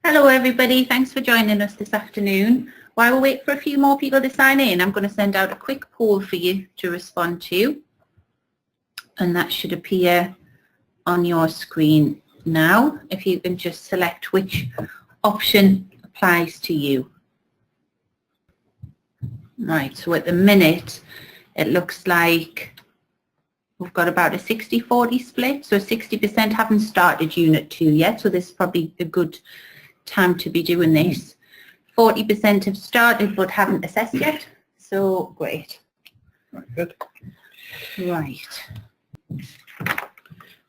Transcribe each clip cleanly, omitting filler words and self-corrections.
Hello everybody, thanks for joining us this afternoon. While we wait for a few more people to sign in, I'm going to send out a quick poll for you to respond to, and that should appear on your screen now. If you can just select which option applies to you. Right, so at the minute it looks like we've got about a 60-40 split, so 60% haven't started Unit 2 yet, so this is probably a good time to be doing this. 40% have started but haven't assessed yet, so great. Very good. Right.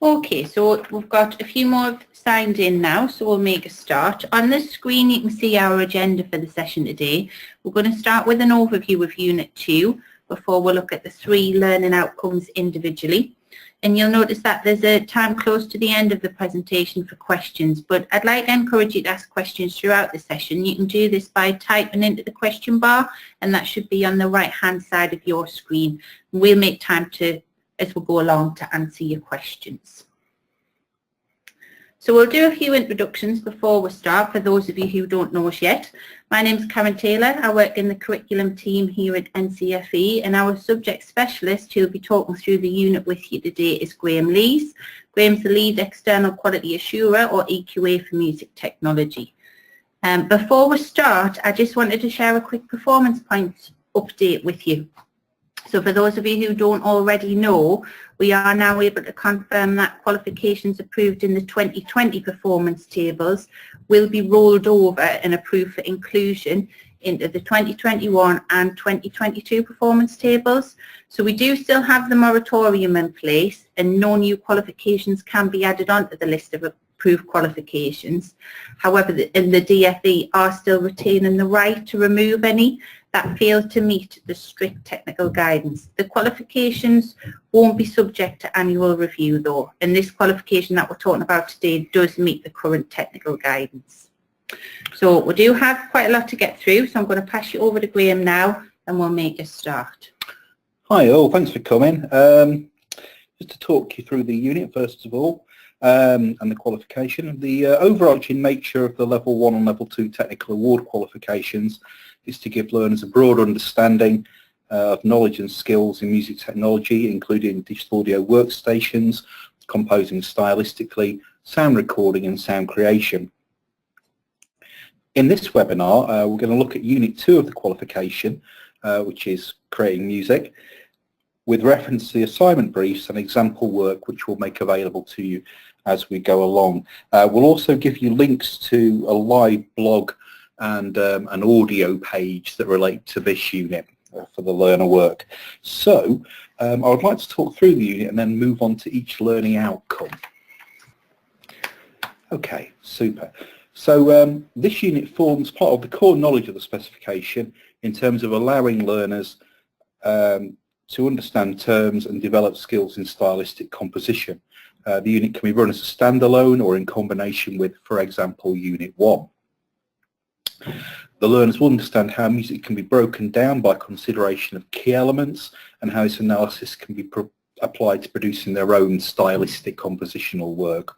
Okay, so we've got a few more signed in now, so we'll make a start. On the screen you can see our agenda for the session today. We're going to start with an overview of Unit 2 before we'll look at the 3 learning outcomes individually. And you'll notice that there's a time close to the end of the presentation for questions, but I'd like to encourage you to ask questions throughout the session. You can do this by typing into the question bar, and that should be on the right hand side of your screen. We'll make time to, as we go along, to answer your questions. So we'll do a few introductions before we start for those of you who don't know us yet. My name is Karen Taylor. I work in the curriculum team here at NCFE, and our subject specialist who will be talking through the unit with you today is Graham Lees. Graham's the lead external quality assurer, or EQA, for music technology. Before we start, I just wanted to share a quick performance points update with you. So for those of you who don't already know, we are now able to confirm that qualifications approved in the 2020 performance tables will be rolled over and approved for inclusion into the 2021 and 2022 performance tables. So we do still have the moratorium in place, and no new qualifications can be added onto the list of approved qualifications. However, the DFE are still retaining the right to remove any that fail to meet the strict technical guidance. The qualifications won't be subject to annual review though, and this qualification that we're talking about today does meet the current technical guidance. So we do have quite a lot to get through, so I'm going to pass you over to Graham now and we'll make a start. Hi all, thanks for coming. Just to talk you through the unit first of all, and the qualification. The overarching nature of the Level 1 and Level 2 technical award qualifications is to give learners a broad understanding of knowledge and skills in music technology, including digital audio workstations, composing stylistically, sound recording and sound creation. In this webinar, we're going to look at Unit 2 of the qualification, which is creating music, with reference to the assignment briefs and example work which we'll make available to you as we go along. We'll also give you links to a live blog and an audio page that relate to this unit for the learner work. So I would like to talk through the unit and then move on to each learning outcome. Okay, super. So this unit forms part of the core knowledge of the specification in terms of allowing learners to understand terms and develop skills in stylistic composition. The unit can be run as a standalone or in combination with, for example, Unit 1. The learners will understand how music can be broken down by consideration of key elements and how this analysis can be applied to producing their own stylistic compositional work.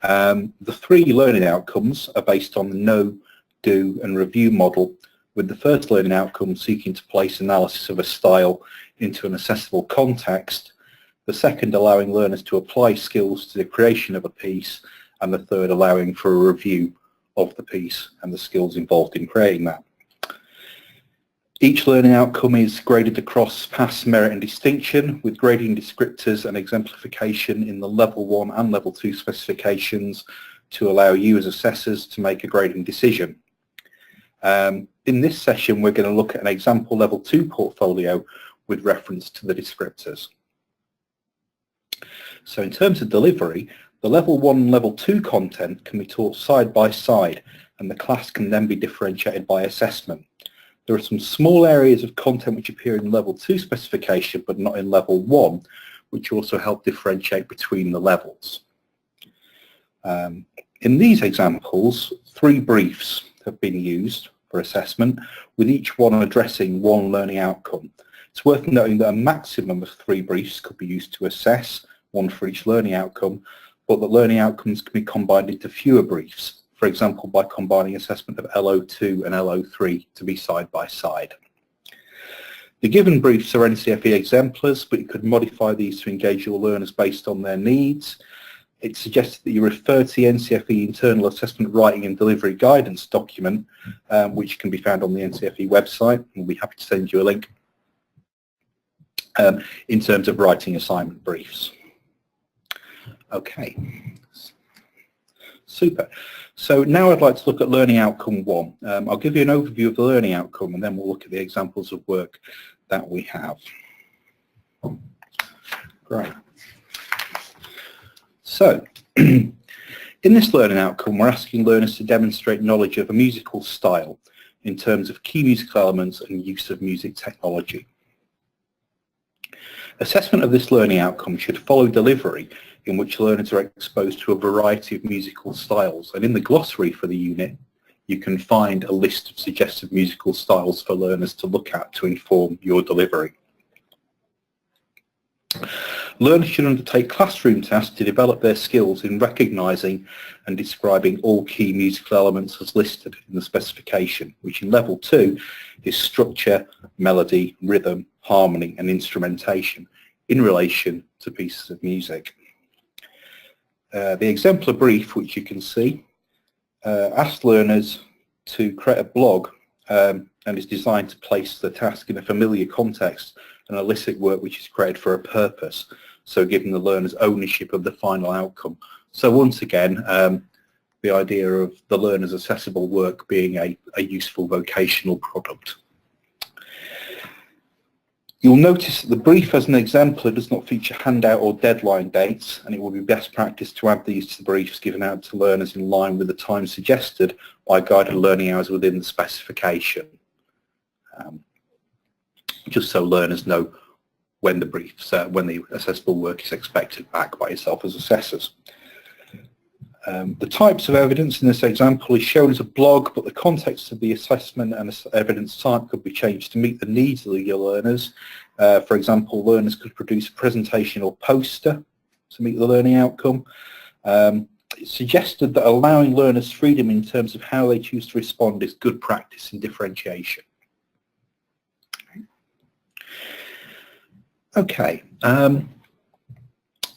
The 3 learning outcomes are based on the know, do and review model, with the first learning outcome seeking to place analysis of a style into an accessible context, the second allowing learners to apply skills to the creation of a piece, and the third allowing for a review of the piece and the skills involved in creating that. Each learning outcome is graded across pass, merit and distinction, with grading descriptors and exemplification in the Level 1 and Level 2 specifications to allow you as assessors to make a grading decision. In this session we're going to look at an example Level 2 portfolio with reference to the descriptors. So in terms of delivery, the Level 1 and Level 2 content can be taught side by side, and the class can then be differentiated by assessment. There are some small areas of content which appear in Level 2 specification but not in Level 1, which also help differentiate between the levels. In these examples, 3 briefs have been used for assessment, with each one addressing one learning outcome. It's worth noting that a maximum of 3 briefs could be used to assess, one for each learning outcome, but the learning outcomes can be combined into fewer briefs. For for example by combining assessment of LO2 and LO3 to be side by side. The given briefs are NCFE exemplars, but you could modify these to engage your learners based on their needs. It's suggested that you refer to the NCFE Internal Assessment Writing and Delivery Guidance document, which can be found on the NCFE website. We'll be happy to send you a link in terms of writing assignment briefs. Okay, super. So now I'd like to look at Learning Outcome 1. I'll give you an overview of the learning outcome and then we'll look at the examples of work that we have. Great. So, in this learning outcome, we're asking learners to demonstrate knowledge of a musical style in terms of key musical elements and use of music technology. Assessment of this learning outcome should follow delivery, in which learners are exposed to a variety of musical styles. And in the glossary for the unit, you can find a list of suggested musical styles for learners to look at to inform your delivery. Learners should undertake classroom tasks to develop their skills in recognising and describing all key musical elements as listed in the specification, which in level 2 is structure, melody, rhythm, harmony and instrumentation in relation to pieces of music. The exemplar brief, which you can see, asks learners to create a blog and is designed to place the task in a familiar context and elicit work which is created for a purpose, so giving the learners ownership of the final outcome. So once again, the idea of the learner's accessible work being a useful vocational product. You'll notice that the brief as an exemplar does not feature handout or deadline dates, and it will be best practice to add these to the briefs given out to learners in line with the time suggested by guided learning hours within the specification, just so learners know when the briefs, when the accessible work is expected back by yourself as assessors. The types of evidence in this example is shown as a blog, but the context of the assessment and evidence type could be changed to meet the needs of your learners. For example, learners could produce a presentation or poster to meet the learning outcome. It's suggested that allowing learners freedom in terms of how they choose to respond is good practice in differentiation. Okay.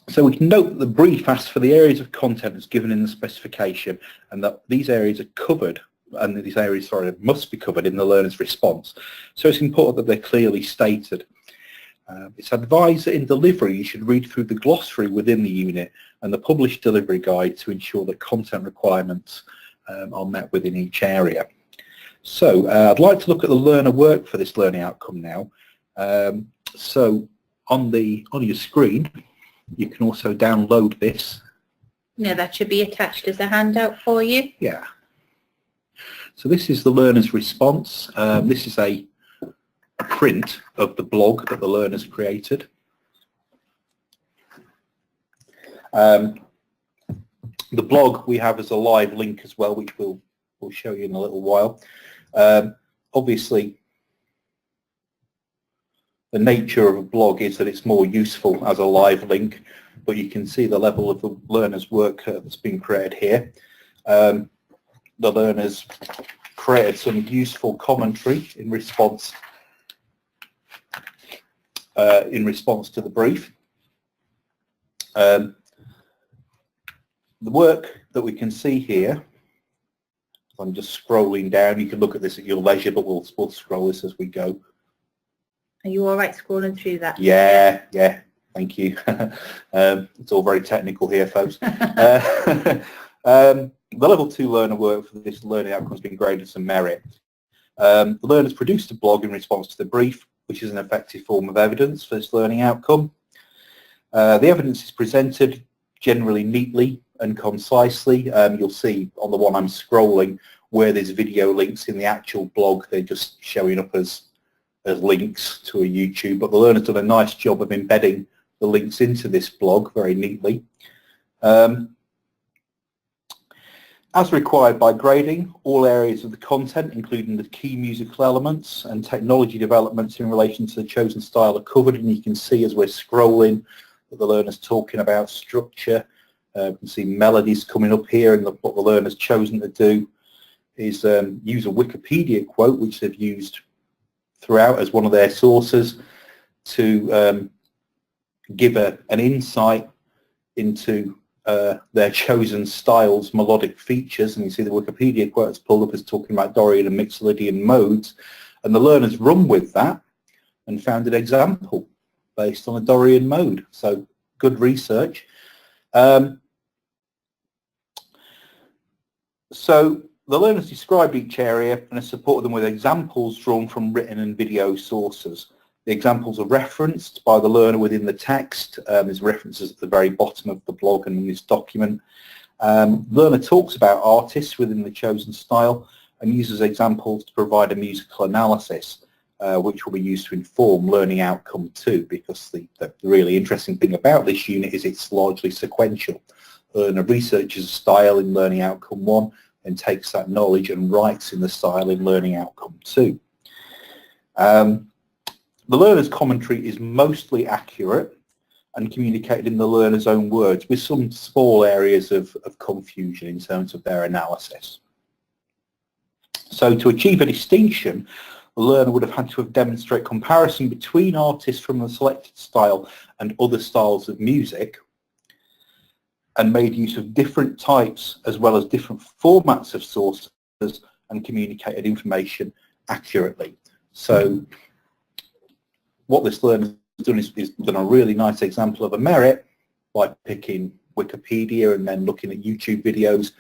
So we can note that the brief asks for the areas of content that's given in the specification and that these areas are covered, and these areas, sorry, must be covered in the learner's response. So it's important that they're clearly stated. It's advised that in delivery you should read through the glossary within the unit and the published delivery guide to ensure that content requirements are met within each area. So I'd like to look at the learner work for this learning outcome now. So on your screen, you can also download this. Yeah, that should be attached as a handout for you. Yeah. So this is the learner's response. This is a print of the blog that the learners created. The blog we have as a live link as well, which we'll show you in a little while. Obviously, the nature of a blog is that it's more useful as a live link, but you can see the level of the learner's work that's been created here. The learners created some useful commentary in response to the brief. The work that we can see here, I'm just scrolling down, you can look at this at your leisure, but we'll scroll this as we go. Are you all right scrolling through that? Yeah, thank you. It's all very technical here, folks. The level 2 learner work for this learning outcome has been graded some merit. The learners produced a blog in response to the brief, which is an effective form of evidence for this learning outcome. The evidence is presented generally neatly and concisely. You'll see on the one I'm scrolling where there's video links in the actual blog, they're just showing up as links to a YouTube, but the learner's done a nice job of embedding the links into this blog very neatly. As required by grading, all areas of the content, including the key musical elements and technology developments in relation to the chosen style, are covered, and you can see as we're scrolling that the learner's talking about structure, You can see melodies coming up here, and what the learner's chosen to do is use a Wikipedia quote, which they've used throughout as one of their sources, to give an insight into their chosen style's melodic features. And you see the Wikipedia quote that's pulled up is talking about Dorian and Mixolydian modes, and the learners run with that and found an example based on a Dorian mode. So good research. So the learners described each area and have supported them with examples drawn from written and video sources. The examples are referenced by the learner within the text. There's references at the very bottom of the blog and in this document. Learner talks about artists within the chosen style and uses examples to provide a musical analysis, which will be used to inform learning outcome 2, because the really interesting thing about this unit is it's largely sequential. Learner researches a style in learning outcome 1 and takes that knowledge and writes in the style in learning outcome 2. The learner's commentary is mostly accurate and communicated in the learner's own words, with some small areas of confusion in terms of their analysis. So to achieve a distinction, the learner would have had to have demonstrated comparison between artists from the selected style and other styles of music, and made use of different types as well as different formats of sources and communicated information accurately. So what this learner has done is done a really nice example of a merit by picking Wikipedia and then looking at YouTube videos,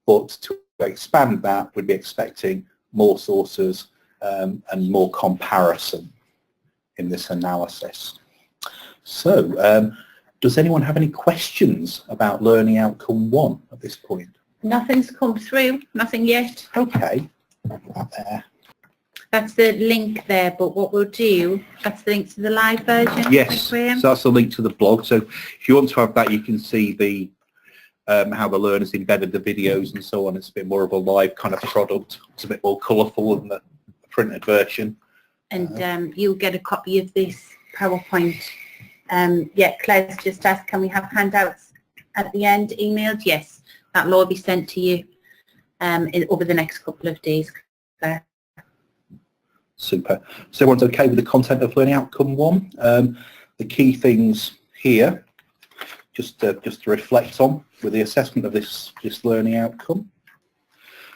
but to expand that we'd be expecting more sources and more comparison in this analysis. So does anyone have any questions about learning outcome 1 at this point? Nothing's come through, nothing yet. Okay, that there. That's the link there, but what we'll do, that's the link to the live version. Yes, so that's the link to the blog. So if you want to have that, you can see the how the learners embedded the videos and so on. It's a bit more of a live kind of product. It's a bit more colourful than the printed version. And you'll get a copy of this PowerPoint. Yeah, Claire's just asked, can we have handouts at the end emailed? Yes, that'll all be sent to you over the next couple of days, Claire. Super. So everyone's okay with the content of learning outcome 1? The key things here, just to reflect on with the assessment of this learning outcome.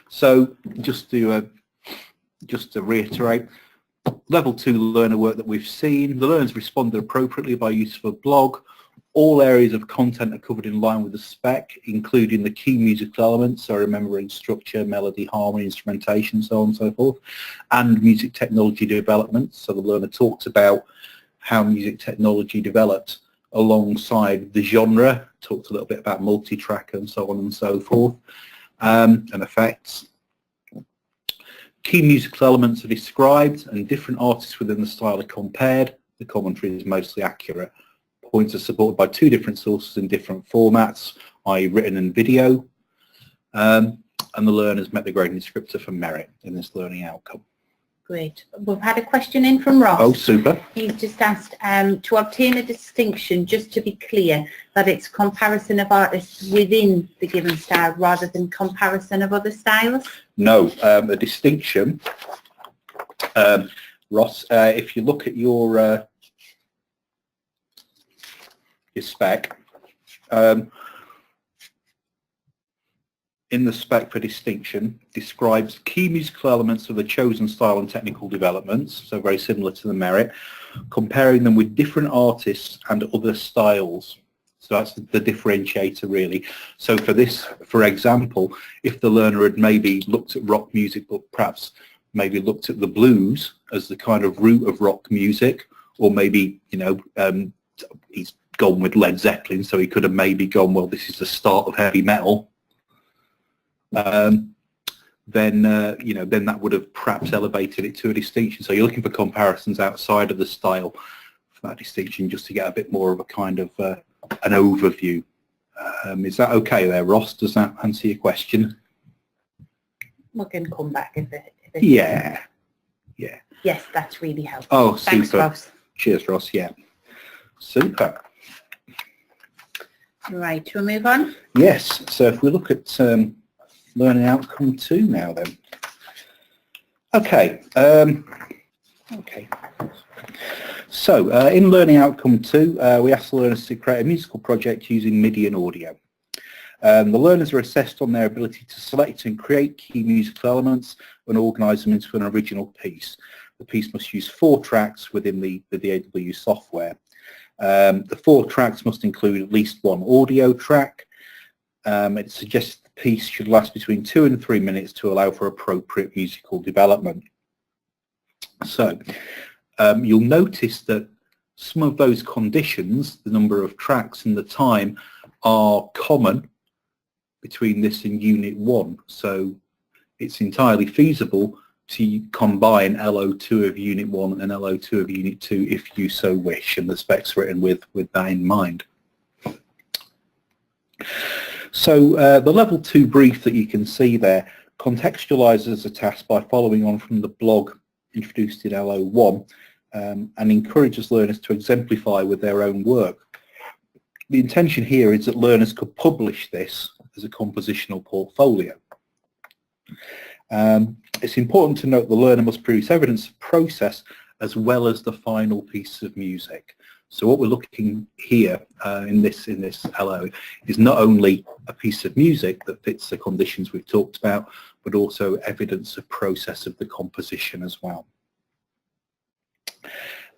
So just to reiterate, level 2 learner work that we've seen, the learners responded appropriately by use of a blog. All areas of content are covered in line with the spec, including the key musical elements, so remembering structure, melody, harmony, instrumentation, so on and so forth, and music technology development. So the learner talked about how music technology developed alongside the genre, talked a little bit about multi-track and so on and so forth, and effects. Key musical elements are described and different artists within the style are compared. The commentary is mostly accurate. Points are supported by 2 different sources in different formats, i.e. written and video, and the learners met the grading descriptor for merit in this learning outcome. Great. We've had a question in from Ross. Oh, super. He's just asked to obtain a distinction, just to be clear, that it's comparison of artists within the given style rather than comparison of other styles? No, a distinction, Ross, if you look at your spec, in the spec for distinction, describes key musical elements of the chosen style and technical developments, so very similar to the merit, comparing them with different artists and other styles. So that's the differentiator really. So for this, for example, if the learner had maybe looked at rock music but perhaps maybe looked at the blues as the kind of root of rock music, or maybe, you know, he's gone with Led Zeppelin, so he could have maybe gone, well, this is the start of heavy metal, then you know, then that would have perhaps elevated it to a distinction. So you're looking for comparisons outside of the style for that distinction, just to get a bit more of a kind of an overview. Is that okay there, Ross? Does that answer your question? We can come back if it yeah. Yeah. Yes, that's really helpful. Oh, thanks, super. Ross. Cheers, Ross. Yeah. Super. Right, shall we move on? Yes, so if we look at learning outcome 2 now then. Okay, so in learning outcome 2, we asked the learners to create a musical project using MIDI and audio. The learners are assessed on their ability to select and create key musical elements and organise them into an original piece. The piece must use 4 tracks within the DAW software. The 4 tracks must include at least 1 audio track. It suggests the piece should last between 2 and 3 minutes to allow for appropriate musical development. So you'll notice that some of those conditions, the number of tracks and the time, are common between this and Unit 1. So it's entirely feasible to combine LO2 of Unit 1 and LO2 of Unit 2 if you so wish, and the specs written with that in mind. So the level 2 brief that you can see there contextualizes the task by following on from the blog introduced in LO1 and encourages learners to exemplify with their own work. The intention here is that learners could publish this as a compositional portfolio. It's important to note the learner must produce evidence of process as well as the final piece of music. So what we're looking here in this LO is not only a piece of music that fits the conditions we've talked about, but also evidence of process of the composition as well.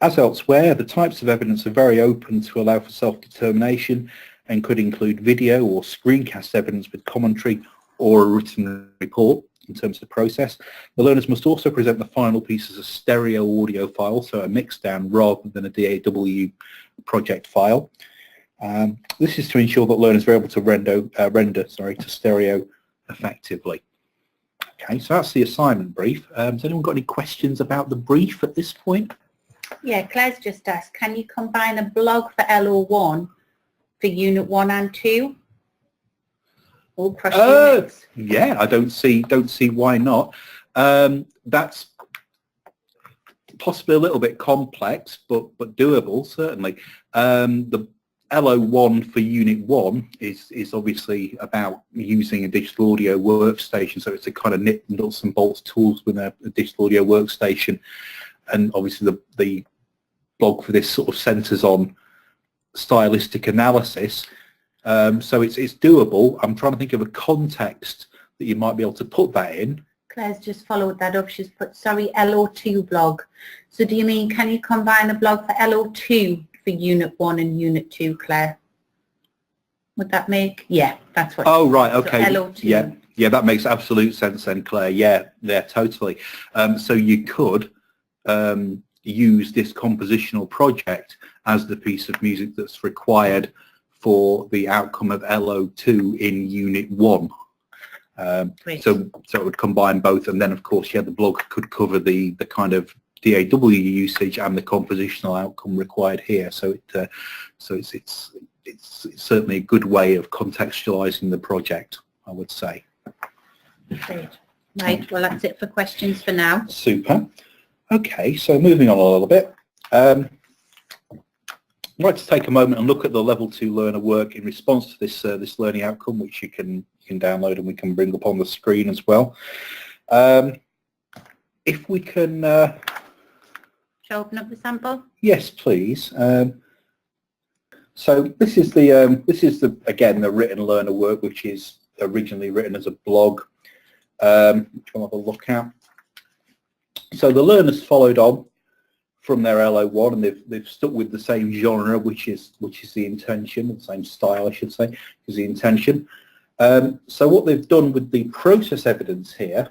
As elsewhere, the types of evidence are very open to allow for self-determination and could include video or screencast evidence with commentary or a written report in terms of process. The learners must also present the final piece as a stereo audio file, so a mixdown rather than a DAW project file. This is to ensure that learners are able to render to stereo effectively. Okay, so that's the assignment brief. Has anyone got any questions about the brief at this point? Yeah, Claire's just asked, can you combine a blog for LO1 for Unit 1 and 2? All cross units. Yeah, I don't see why not. That's possibly a little bit complex, but doable certainly. The LO1 for Unit 1 is obviously about using a digital audio workstation, so it's a kind of nuts and bolts tools with a digital audio workstation, and obviously the blog for this sort of centres on stylistic analysis. So it's doable. I'm trying to think of a context that you might be able to put that in. Claire's just followed that up. She's put, sorry, LO2 blog. So do you mean, can you combine a blog for LO2 for Unit 1 and Unit 2, Claire? Would that make? Yeah, that's what. Oh, right, okay. So LO2. Yeah, that makes absolute sense then, Claire. Yeah, totally. So you could use this compositional project as the piece of music that's required for the outcome of LO2 in Unit 1. So it would combine both, and then of course, yeah, the blog could cover the kind of DAW usage and the compositional outcome required here. So it's certainly a good way of contextualizing the project, I would say. Great. Right, well that's it for questions for now. Super. Okay, so moving on a little bit. I'd like to take a moment and look at the level 2 learner work in response to this learning outcome, which you can download and we can bring up on the screen as well. If we can... Shall I open up the sample? Yes, please. So this is again the written learner work, which is originally written as a blog, which we'll have a look at. So the learners followed on from their LO1, and they've stuck with the same genre, which is the intention, the same style, I should say, is the intention. So what they've done with the process evidence here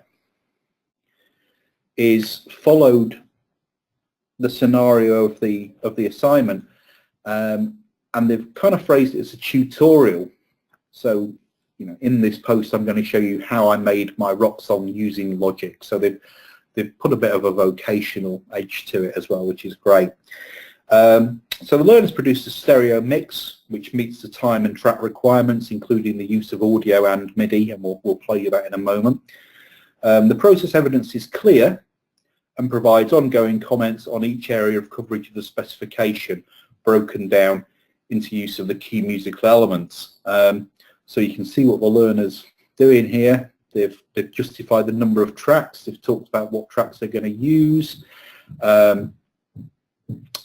is followed the scenario of the assignment, and they've kind of phrased it as a tutorial. So, you know, in this post, I'm going to show you how I made my rock song using Logic. So they've put a bit of a vocational edge to it as well, which is great. So the learners produced a stereo mix, which meets the time and track requirements, including the use of audio and MIDI, and we'll play you that in a moment. The process evidence is clear and provides ongoing comments on each area of coverage of the specification, broken down into use of the key musical elements. So you can see what the learner's doing here. They've justified the number of tracks. They've talked about what tracks they're going to use.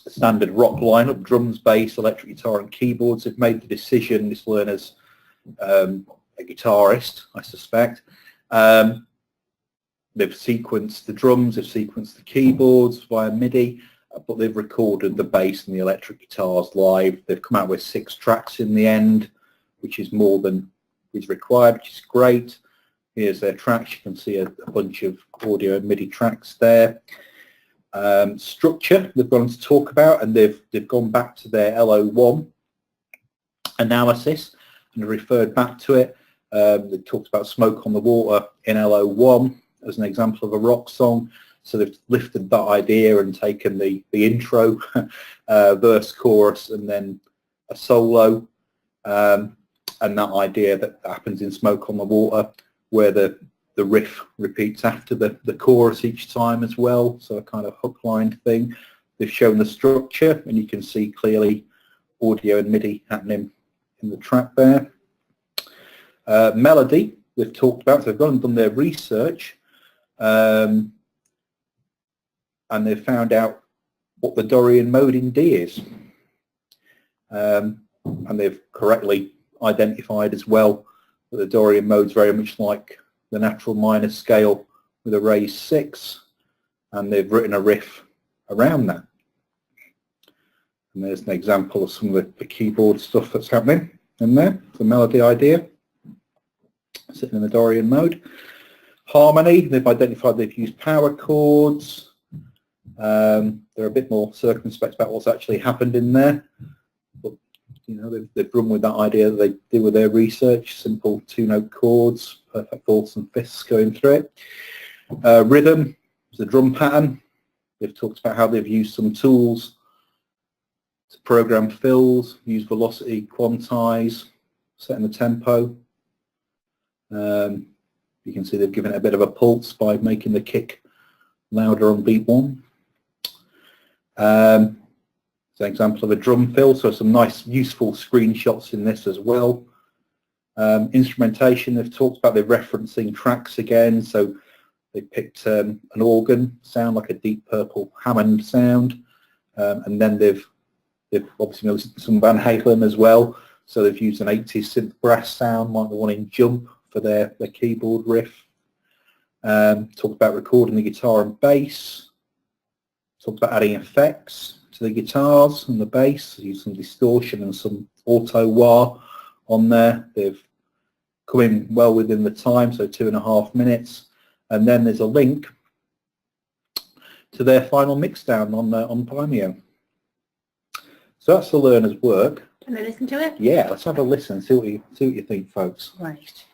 Standard rock lineup, drums, bass, electric guitar and keyboards. They've made the decision, this learner's a guitarist, I suspect. They've sequenced the drums, they've sequenced the keyboards via MIDI, but they've recorded the bass and the electric guitars live. They've come out with 6 tracks in the end, which is more than is required, which is great. Here's their tracks. You can see a bunch of audio and MIDI tracks there. Structure they've gone to talk about, and they've gone back to their LO1 analysis and referred back to it. They talked about Smoke on the Water in LO1 as an example of a rock song. So they've lifted that idea and taken the intro, verse, chorus, and then a solo, and that idea that happens in Smoke on the Water, where the riff repeats after the chorus each time as well, so a kind of hook line thing. They've shown the structure, and you can see clearly audio and MIDI happening in the track there. Melody, they've talked about, so they've gone and done their research, and they've found out what the Dorian mode in D is. And they've correctly identified as well that the Dorian mode's very much like the natural minor scale with a raised 6, and they've written a riff around that. And there's an example of some of the keyboard stuff that's happening in there, the melody idea, sitting in the Dorian mode. Harmony, they've identified they've used power chords. They're a bit more circumspect about what's actually happened in there. But, you know, they've run with that idea that they do with their research, simple 2-note chords, perfect fourths and fifths going through it. Rhythm is the drum pattern. They've talked about how they've used some tools to program fills, use velocity, quantize, setting the tempo. You can see they've given it a bit of a pulse by making the kick louder on beat 1. It's an example of a drum fill, so some nice useful screenshots in this as well. Instrumentation, they've talked about, they're referencing tracks again, so they picked an organ sound, like a Deep Purple Hammond sound, and then they've obviously listened to some Van Halen as well, so they've used an 80s synth brass sound like the one in Jump for their keyboard riff. Talked about recording the guitar and bass, talked about adding effects to the guitars and the bass, used some distortion and some auto wah on there. They've come in well within the time, so 2.5 minutes, and then there's a link to their final mixdown on Vimeo. So that's the learner's work. Can I listen to it? Yeah, let's have a listen. See what you think, folks. Right.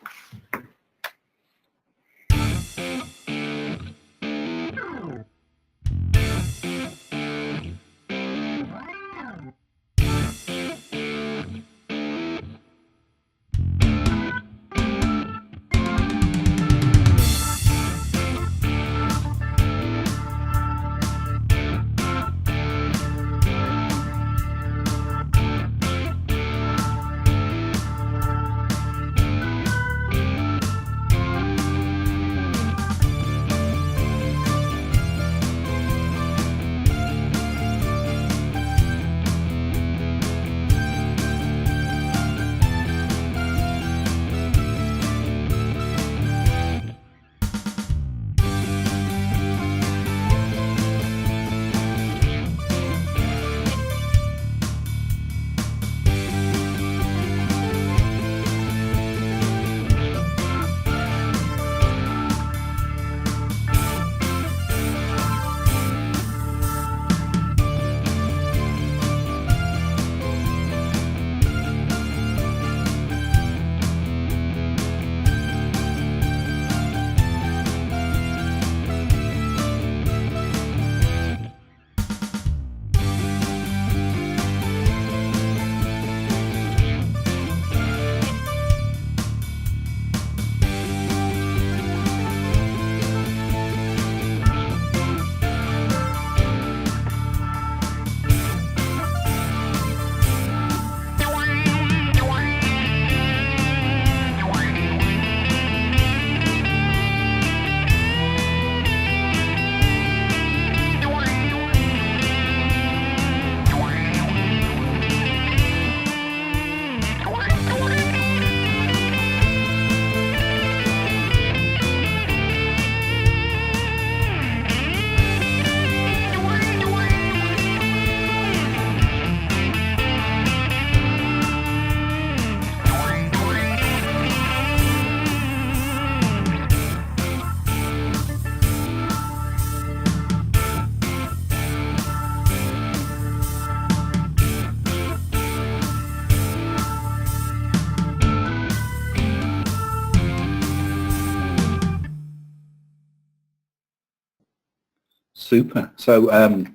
Super. So I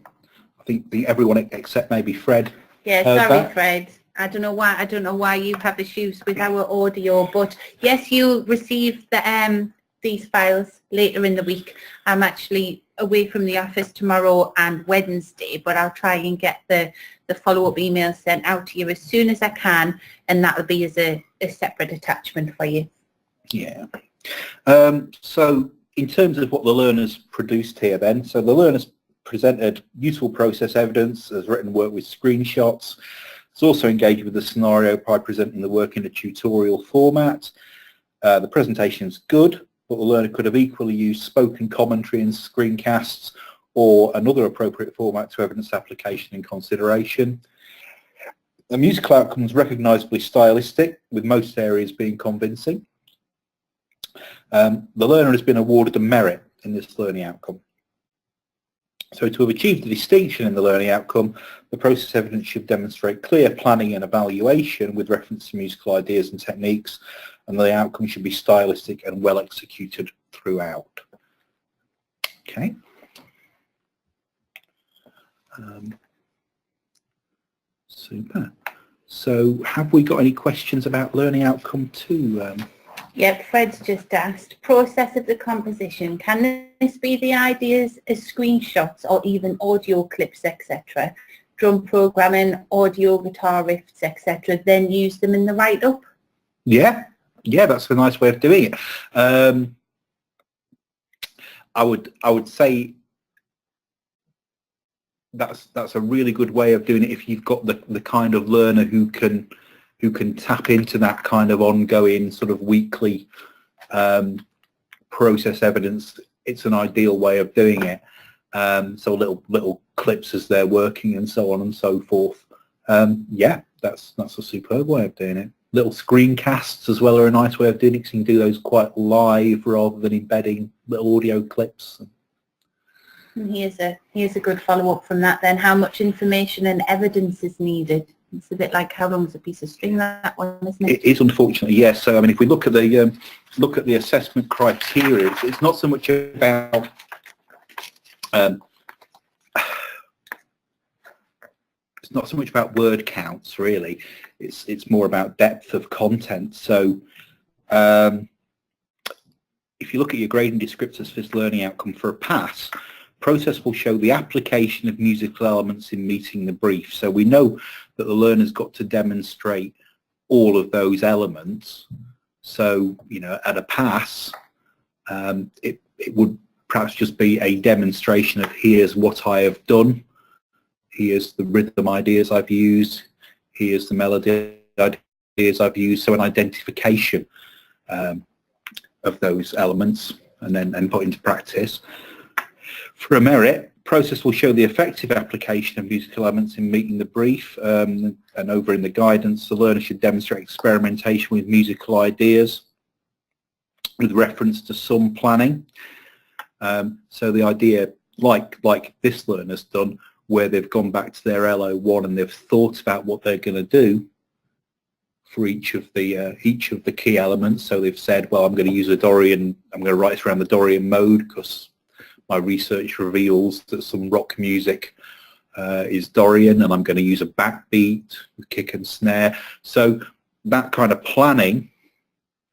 think everyone except maybe Fred. Yeah, heard sorry, that. Fred. I don't know why you have issues with our audio, but yes, you'll receive these files later in the week. I'm actually away from the office tomorrow and Wednesday, but I'll try and get the follow-up email sent out to you as soon as I can, and that'll be as a separate attachment for you. Yeah. So in terms of what the learners produced here then, so the learners presented useful process evidence, has written work with screenshots. It's also engaged with the scenario by presenting the work in a tutorial format. The presentation is good, but the learner could have equally used spoken commentary and screencasts or another appropriate format to evidence application and consideration. The musical outcome is recognisably stylistic, with most areas being convincing. The learner has been awarded a merit in this learning outcome. So to have achieved a distinction in the learning outcome, the process evidence should demonstrate clear planning and evaluation with reference to musical ideas and techniques, and the outcome should be stylistic and well executed throughout. Okay. Super. So have we got any questions about learning outcome 2? Yeah, Fred's just asked, process of the composition, can this be the ideas as screenshots or even audio clips, etc.? Drum programming, audio guitar riffs, etc., then use them in the write-up? Yeah, that's a nice way of doing it. I would say that's a really good way of doing it if you've got the kind of learner who can tap into that kind of ongoing sort of weekly process evidence. It's an ideal way of doing it. So little clips as they're working and so on and so forth. Yeah, that's a superb way of doing it. Little screencasts as well are a nice way of doing it, because you can do those quite live rather than embedding little audio clips. And here's a good follow-up from that then. How much information and evidence is needed? It's a bit like how long is a piece of string, that one, isn't it? It is, unfortunately, yes. So I mean, if we look at the assessment criteria, it's not so much about it's not so much about word counts really. It's more about depth of content. So if you look at your grading descriptors for this learning outcome for a pass, process will show the application of musical elements in meeting the brief. So we know that the learner's got to demonstrate all of those elements. So, you know, at a pass, it would perhaps just be a demonstration of here's what I have done, here's the rhythm ideas I've used, here's the melody ideas I've used. So an identification of those elements and put into practice. For a merit, process will show the effective application of musical elements in meeting the brief, and over in the guidance, the learner should demonstrate experimentation with musical ideas with reference to some planning. So the idea, like this learner's done, where they've gone back to their LO1 and they've thought about what they're going to do for each of the key elements. So they've said, well, I'm going to use a Dorian, I'm going to write around the Dorian mode because my research reveals that some rock music is Dorian, and I'm going to use a backbeat with kick and snare. So that kind of planning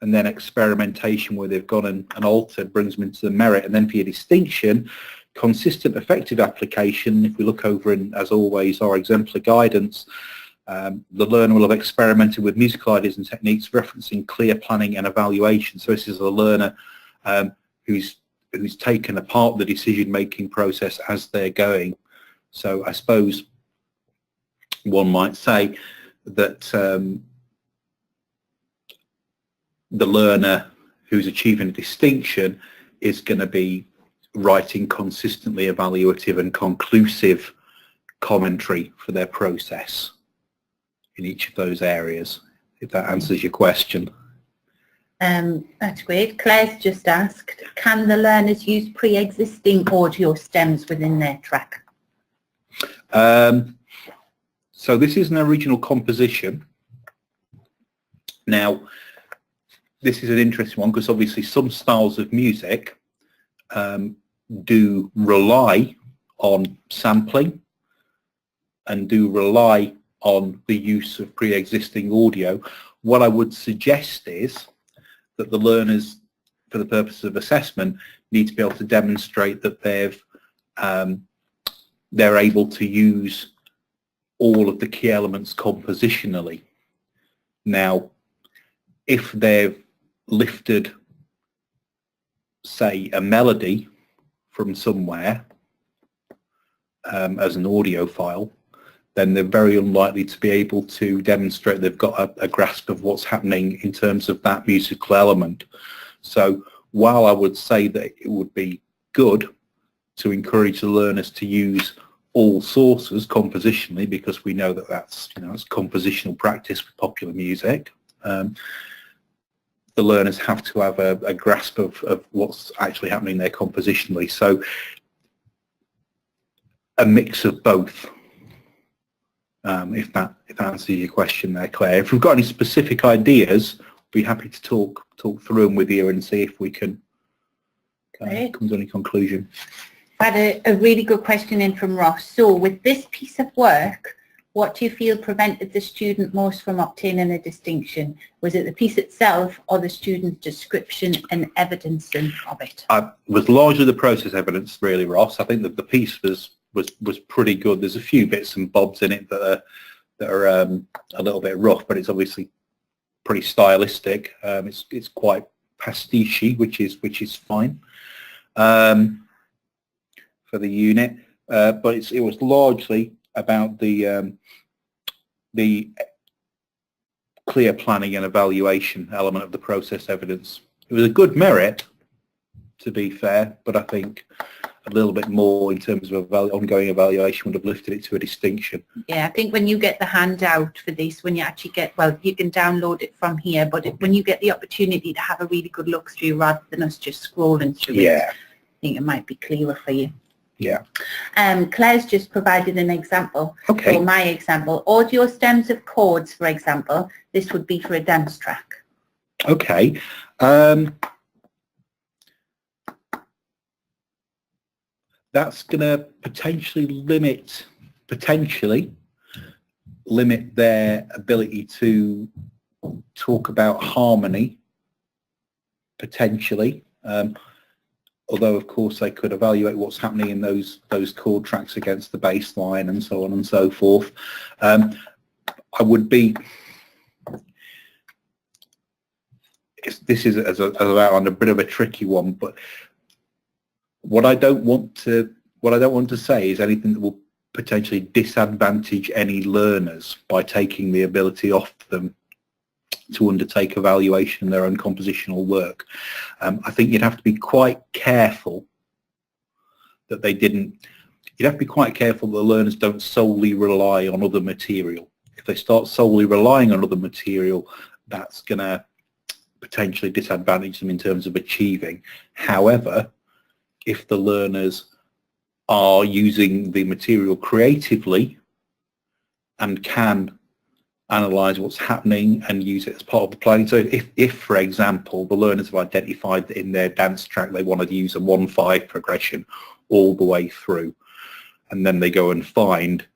and then experimentation where they've gone and altered brings them into the merit. And then for your distinction, consistent effective application, if we look over in, as always, our exemplar guidance, the learner will have experimented with musical ideas and techniques referencing clear planning and evaluation. So this is a learner who's taken apart the decision-making process as they're going. So I suppose one might say that the learner who's achieving a distinction is going to be writing consistently evaluative and conclusive commentary for their process in each of those areas, if that answers your question. That's great. Claire's just asked, can the learners use pre-existing audio stems within their track? So this is an original composition. Now, this is an interesting one because obviously some styles of music do rely on sampling and do rely on the use of pre-existing audio, what I would suggest is that the learners, for the purpose of assessment, need to be able to demonstrate that they're able to use all of the key elements compositionally. Now, if they've lifted, say, a melody from somewhere as an audio file, then they're very unlikely to be able to demonstrate they've got a grasp of what's happening in terms of that musical element. So while I would say that it would be good to encourage the learners to use all sources compositionally, because we know that that's, it's compositional practice with popular music, the learners have to have a grasp of what's actually happening there compositionally. So a mix of both, if that answers your question there, Claire. If we've got any specific ideas, we'd be happy to talk through them with you and see if we can come to any conclusion. I had a really good question in from Ross. So with this piece of work, what do you feel prevented the student most from obtaining a distinction? Was it the piece itself or the student's description and evidencing of it? It was largely the process evidence, really, Ross. I think that the piece was pretty good. There's a few bits and bobs in it that are a little bit rough, but it's obviously pretty stylistic. It's quite pastiche, which is fine for the unit, but it was largely about the clear planning and evaluation element of the process evidence. It was a good merit, to be fair, but I think a little bit more in terms of ongoing evaluation would have lifted it to a distinction. Yeah, I think when you get the handout for this, when you actually get, well, you can download it from here, but when you get the opportunity to have a really good look through rather than us just scrolling through it, I think it might be clearer for you. Yeah. Claire's just provided an example. Okay. So my example, audio stems of chords, for example, this would be for a dance track. Okay. That's going to potentially limit their ability to talk about harmony, potentially. Although, of course, they could evaluate what's happening in those chord tracks against the bass line and so on and so forth. I would be... This is as a bit of a tricky one, but what I don't want to say is anything that will potentially disadvantage any learners by taking the ability off them to undertake evaluation in their own compositional work. I think you'd have to be quite careful that you'd have to be quite careful that the learners don't solely rely on other material. If they start solely relying on other material, that's going to potentially disadvantage them in terms of achieving. However, if the learners are using the material creatively and can analyse what's happening and use it as part of the planning. So if, for example, the learners have identified that in their dance track they want to use a 1-5 progression all the way through, and then they go and find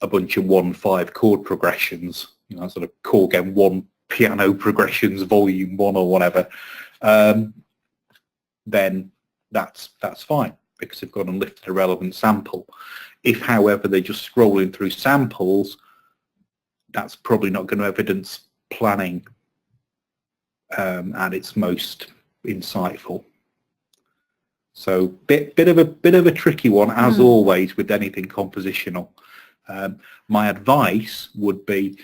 a bunch of 1-5 chord progressions, sort of chord game 1 piano progressions volume 1 or whatever, then that's fine, because they've gone and lifted a relevant sample. If, however, they're just scrolling through samples, that's probably not going to evidence planning at its most insightful. So bit of a tricky one, as always with anything compositional. My advice would be,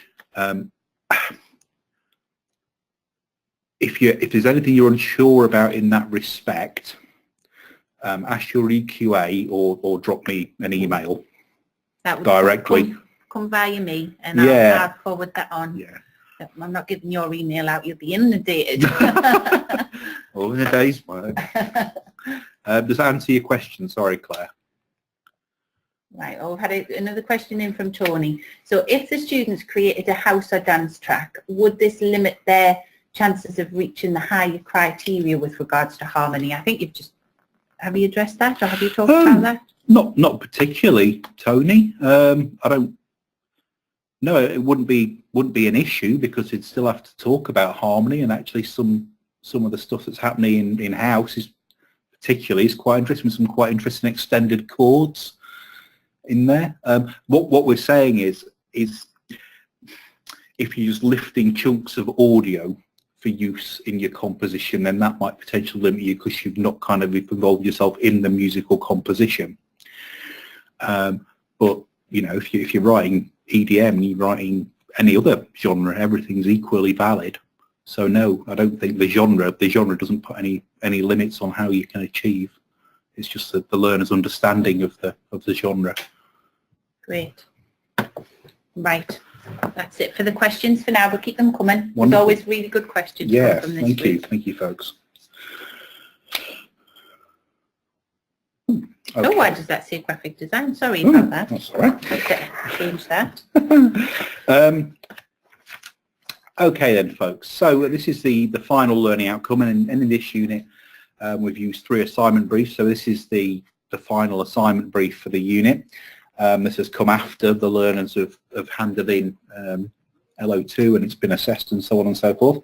if there's anything you're unsure about in that respect, ask your EQA or drop me an email directly. Come via me and I'll forward that on. Yeah. I'm not giving your email out, you'll be inundated. All in a day's work. Does that answer your question? Sorry, Claire. Right, I've had another question in from Tony. So if the students created a house or dance track, would this limit their chances of reaching the higher criteria with regards to harmony? I think have you addressed that, or have you talked about that? Not particularly, Tony. I don't. No, it wouldn't be an issue because you'd still have to talk about harmony, and actually some of the stuff that's happening in house is particularly quite interesting. Some quite interesting extended chords in there. What we're saying is if you're just lifting chunks of audio for use in your composition, then that might potentially limit you because you've not kind of involved yourself in the musical composition. But you know, if you're writing EDM, you're writing any other genre, everything's equally valid. So no, I don't think the genre doesn't put any limits on how you can achieve. It's just the learner's understanding of the genre. Great. Right. That's it for the questions for now. We'll keep them coming. Wonderful. There's always really good questions. Yeah, from this thank you. week. Thank you, folks. Okay. Okay. Oh, why does that say graphic design? Sorry about that. That's all right. Okay, change that. Okay then, folks. So this is the final learning outcome, and in this unit we've used 3 assignment briefs. So this is the final assignment brief for the unit. This has come after the learners have handed in LO2 and it's been assessed and so on and so forth.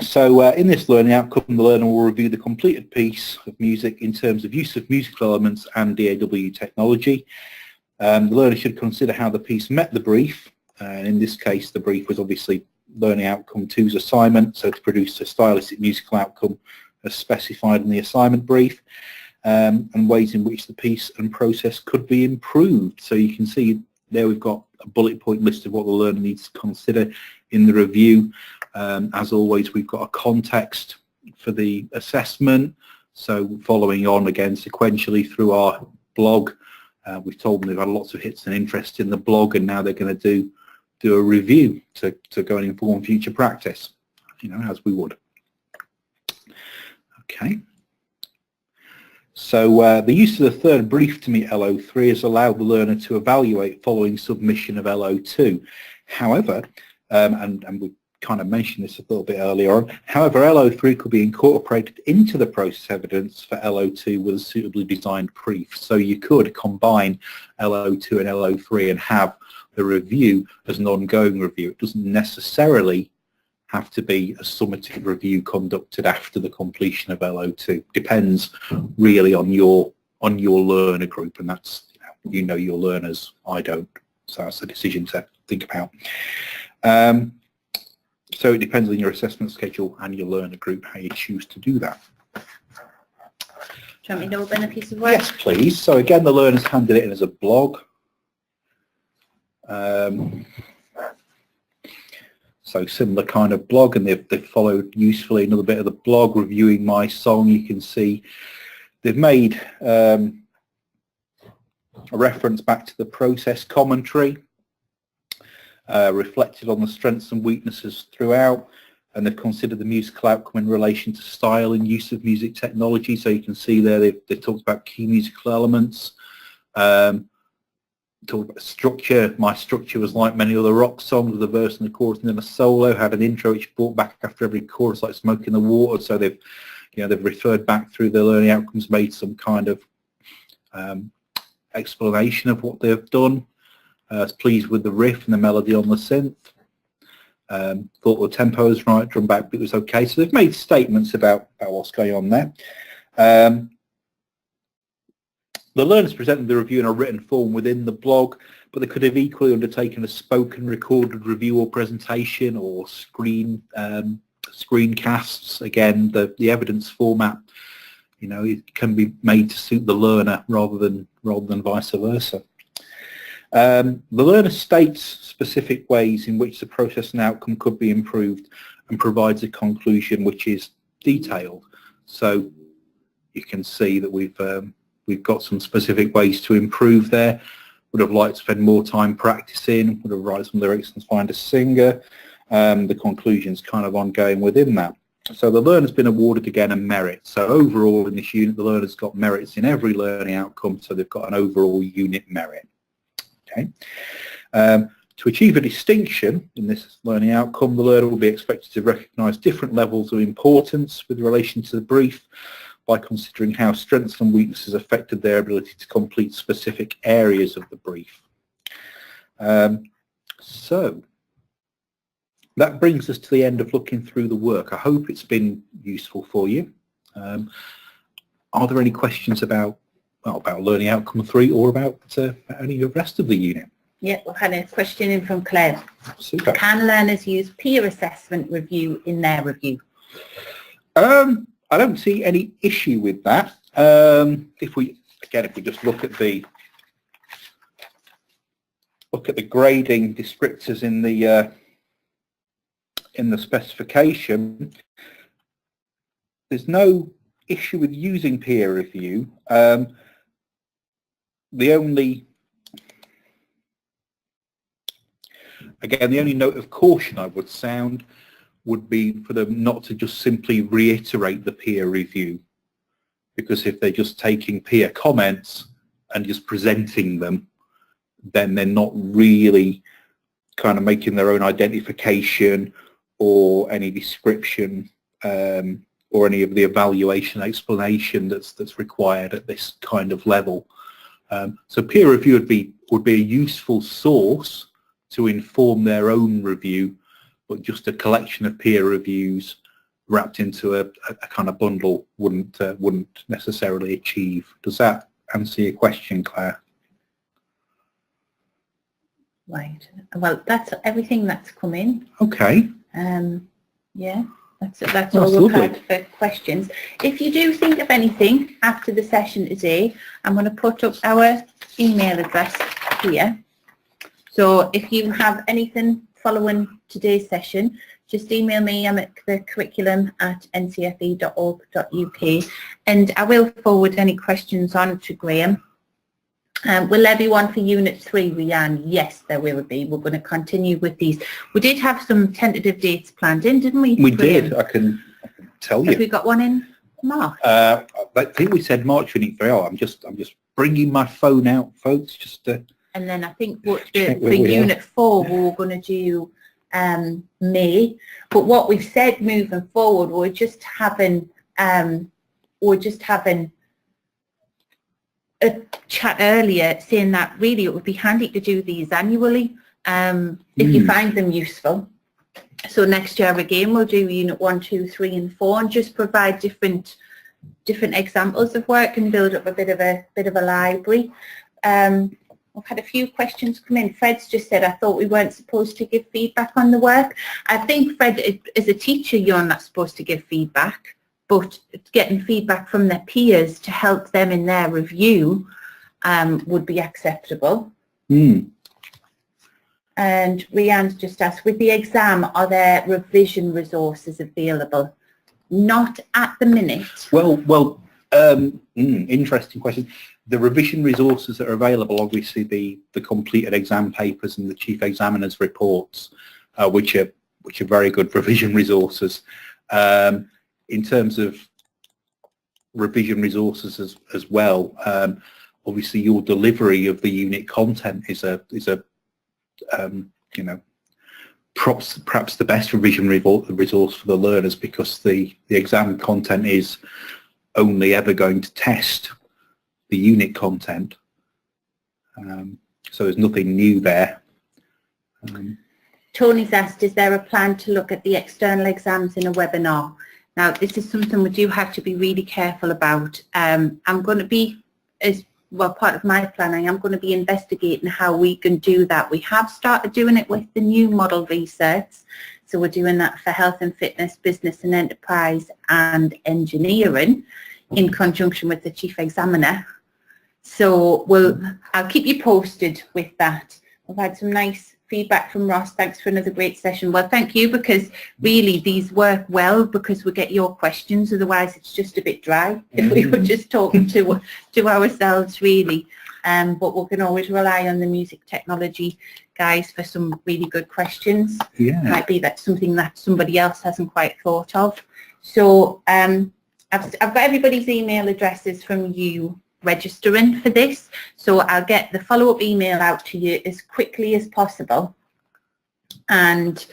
So in this learning outcome, the learner will review the completed piece of music in terms of use of musical elements and DAW technology. The learner should consider how the piece met the brief, and in this case the brief was obviously learning outcome 2's assignment, so to produce a stylistic musical outcome as specified in the assignment brief, and ways in which the piece and process could be improved. So you can see there we've got a bullet point list of what the learner needs to consider in the review. As always, we've got a context for the assessment. So following on again sequentially through our blog, we've told them they've had lots of hits and interest in the blog, and now they're going to do a review to go and inform future practice, you know, as we would. Okay. So the use of the third brief to meet LO3 has allowed the learner to evaluate following submission of LO2. However, and we kind of mentioned this a little bit earlier on, however, LO3 could be incorporated into the process evidence for LO2 with a suitably designed brief. So you could combine LO2 and LO3 and have the review as an ongoing review. It doesn't necessarily have to be a summative review conducted after the completion of LO2. Depends really on your learner group, and that's, you know your learners, I don't. So that's a decision to think about. So it depends on your assessment schedule and your learner group how you choose to do that. Do you want me to open a piece of work? Yes, please. So again, the learner's handed it in as a blog. So similar kind of blog, and they've followed usefully another bit of the blog, reviewing my song. You can see they've made a reference back to the process commentary, reflected on the strengths and weaknesses throughout, and they've considered the musical outcome in relation to style and use of music technology. So you can see there they've talked about key musical elements, talked about structure. My structure was like many other rock songs, with a verse and a chorus and then a solo. Had an intro which brought back after every chorus like smoke in the water. So they've referred back through the learning outcomes, made some kind of explanation of what they've done. Was pleased with the riff and the melody on the synth. Thought the tempo was right, drum backbeat was okay. So they've made statements about what's going on there. The learners presented the review in a written form within the blog, but they could have equally undertaken a spoken, recorded review or presentation, or screencasts. Again, the evidence format, it can be made to suit the learner rather than vice versa. The learner states specific ways in which the process and outcome could be improved and provides a conclusion which is detailed. So you can see that we've got some specific ways to improve there. Would have liked to spend more time practicing, would have written some lyrics and find a singer. The conclusion's kind of ongoing within that. So the learner's been awarded again a merit. So overall in this unit, the learner's got merits in every learning outcome, so they've got an overall unit merit. Okay. To achieve a distinction in this learning outcome, the learner will be expected to recognise different levels of importance with relation to the brief, by considering how strengths and weaknesses affected their ability to complete specific areas of the brief. So that brings us to the end of looking through the work. I hope it's been useful for you. Are there any questions about Learning Outcome 3 or about any of the rest of the unit? Yeah, we've had a question in from Claire. Super. Can learners use peer assessment review in their review? I don't see any issue with that. If we just look at the grading descriptors in the specification, there's no issue with using peer review. The only note of caution I would sound would be for them not to just simply reiterate the peer review, because if they're just taking peer comments and just presenting them, then they're not really kind of making their own identification or any description or any of the evaluation explanation that's required at this kind of level. So peer review would be a useful source to inform their own review, but just a collection of peer reviews wrapped into a kind of bundle wouldn't necessarily achieve. Does that answer your question, Claire? Right. Well, that's everything that's come in. Okay. Yeah, that's all we've had for questions. If you do think of anything after the session today, I'm going to put up our email address here. So if you have anything following today's session, just email me. I'm at the curriculum@ncfe.org.uk, and I will forward any questions on to Graham. Will there be one for Unit 3, Rianne? Yes, there will be. We're going to continue with these. We did have some tentative dates planned in, didn't we? We did. I can tell you. Have we got one in March? I think we said March Unit 3. I'm just bringing my phone out, folks, just to... And then I think for Unit 4 we were going to do May. But what we've said moving forward, we're just having a chat earlier saying that really it would be handy to do these annually if you find them useful. So next year again we'll do Unit 1, 2, 3 and 4 and just provide different examples of work and build up a bit of a library. I've had a few questions come in. Fred's just said, I thought we weren't supposed to give feedback on the work. I think, Fred, as a teacher, you're not supposed to give feedback, but getting feedback from their peers to help them in their review would be acceptable. And Rianne's just asked, with the exam, are there revision resources available? Not at the minute. Well, interesting question. The revision resources that are available, obviously the completed exam papers and the chief examiner's reports, which are very good revision resources. In terms of revision resources as well, obviously your delivery of the unit content is a perhaps the best revision resource for the learners, because the exam content is only ever going to test the unit content, so there's nothing new there. Tony's asked, is there a plan to look at the external exams in a webinar? Now, this is something we do have to be really careful about. I'm going to be, as well, part of my planning, I'm going to be investigating how we can do that. We have started doing it with the new model research. So we're doing that for health and fitness, business and enterprise and engineering in conjunction with the chief examiner. So I'll keep you posted with that. We've had some nice feedback from Ross. Thanks for another great session. Well, thank you, because really these work well because we get your questions. Otherwise, it's just a bit dry if we were just talking to ourselves, really. But we can always rely on the music technology guys for some really good questions. Yeah. Might be that something that somebody else hasn't quite thought of. So I've got everybody's email addresses from you registering for this, so I'll get the follow-up email out to you as quickly as possible, and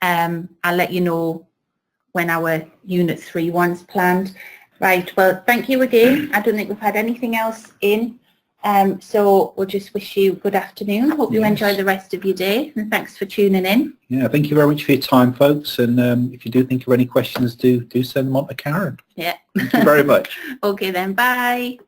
I'll let you know when our Unit 3 one's planned. Right, well, thank you again. I don't think we've had anything else in. So we'll just wish you good afternoon. Hope you enjoy the rest of your day, and thanks for tuning in. Yeah, thank you very much for your time, folks. And if you do think of any questions, do send them on to Karen. Yeah. Thank you very much. Okay then, bye.